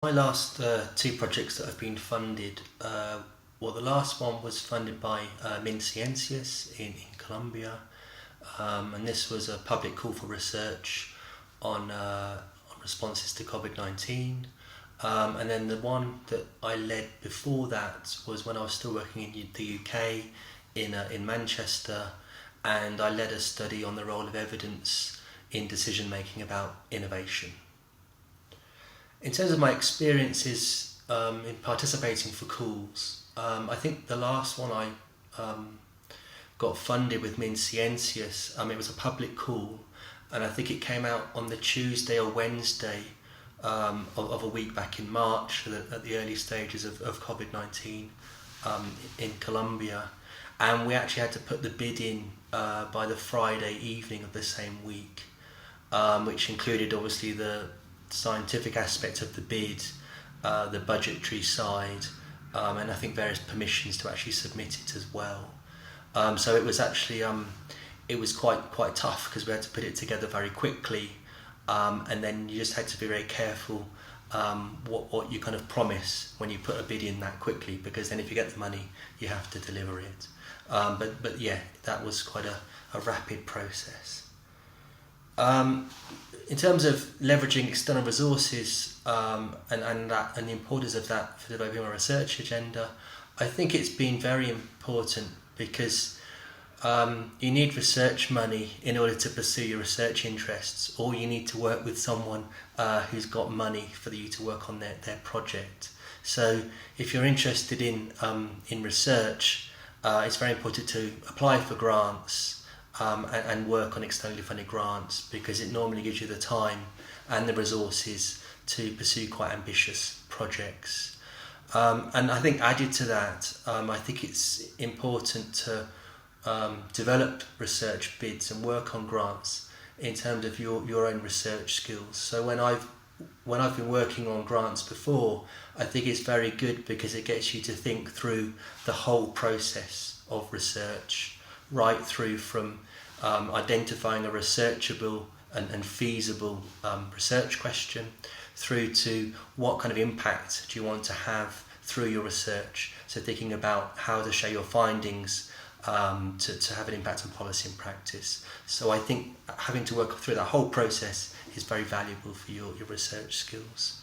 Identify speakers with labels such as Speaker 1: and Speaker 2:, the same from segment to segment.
Speaker 1: My last two projects that have been funded, the last one was funded by Ciencias in Colombia, and this was a public call for research on responses to COVID-19. And then the one that I led before that was when I was still working in the UK in Manchester, and I led a study on the role of evidence in decision making about innovation. In terms of my experiences in participating for calls, I think the last one I got funded with Ciencias, it was a public call, and I think it came out on the Tuesday or Wednesday of a week back in March at the early stages of COVID-19 in Colombia, and we actually had to put the bid in by the Friday evening of the same week, which included obviously the scientific aspect of the bid, the budgetary side, and I think various permissions to actually submit it as well. So it was actually it was quite tough because we had to put it together very quickly, and then you just had to be very careful what you kind of promise when you put a bid in that quickly, because then if you get the money you have to deliver it. But yeah, that was quite a rapid process. In terms of leveraging external resources and the importance of that for developing a research agenda, I think it's been very important because you need research money in order to pursue your research interests, or you need to work with someone who's got money for you to work on their project. So if you're interested in research, it's very important to apply for grants and work on externally funded grants, because it normally gives you the time and the resources to pursue quite ambitious projects. And I think added to that, I think it's important to develop research bids and work on grants in terms of your own research skills. So when I've been working on grants before, I think it's very good because it gets you to think through the whole process of research, right through from identifying a researchable and feasible research question, through to what kind of impact do you want to have through your research. So thinking about how to share your findings to have an impact on policy and practice. So I think having to work through that whole process is very valuable for your research skills.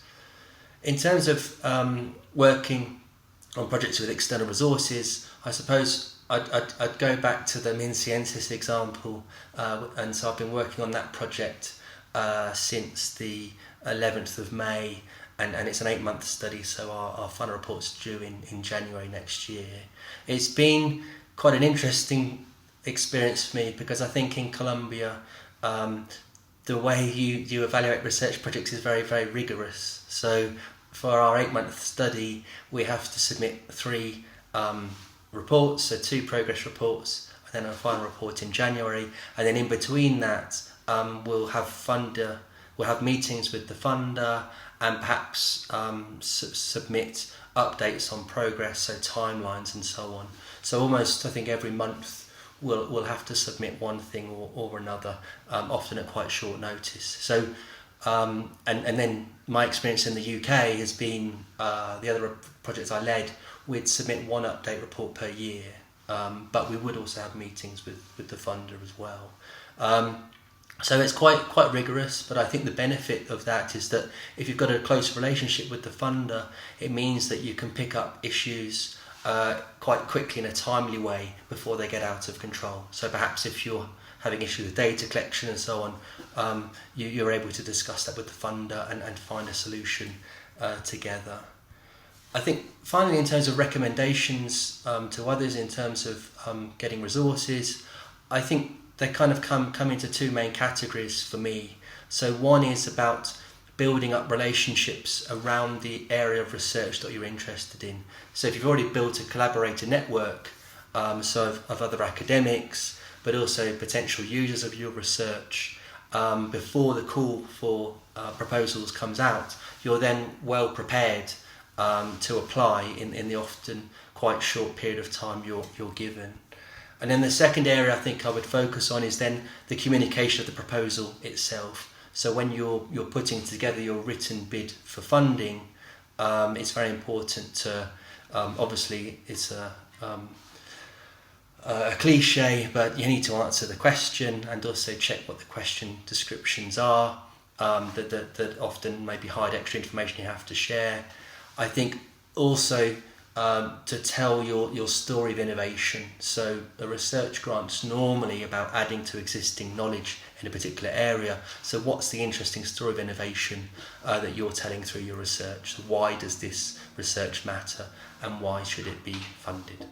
Speaker 1: In terms of working on projects with external resources, I suppose I'd go back to the Ciencias example, and so I've been working on that project since the 11th of May, and it's an 8-month study, so our final report's due in January next year. It's been quite an interesting experience for me because I think in Colombia the way you evaluate research projects is very, very rigorous. So for our 8-month study we have to submit 3 reports, so 2 progress reports and then a final report in January, and then in between that we'll have meetings with the funder and perhaps submit updates on progress, so timelines and so on. So almost I think every month we'll have to submit one thing or another, often at quite short notice. So and then my experience in the UK has been the other projects I led, we'd submit 1 update report per year, but we would also have meetings with the funder as well. So it's quite rigorous, but I think the benefit of that is that if you've got a close relationship with the funder, it means that you can pick up issues quite quickly in a timely way before they get out of control. So perhaps if you're having issues with data collection and so on, you're able to discuss that with the funder and find a solution together. I think finally, in terms of recommendations to others in terms of getting resources, I think they kind of come into 2 main categories for me. So one is about building up relationships around the area of research that you're interested in. So if you've already built a collaborator network, so of other academics, but also potential users of your research, before the call for proposals comes out, you're then well prepared to apply in the often quite short period of time you're given. And then the second area I think I would focus on is then the communication of the proposal itself. So when you're putting together your written bid for funding, It's very important to, obviously it's a cliche, but you need to answer the question and also check what the question descriptions are, that often maybe hide extra information you have to share. I think also to tell your story of innovation. So a research grant's normally about adding to existing knowledge in a particular area. So what's the interesting story of innovation that you're telling through your research? Why does this research matter, and why should it be funded?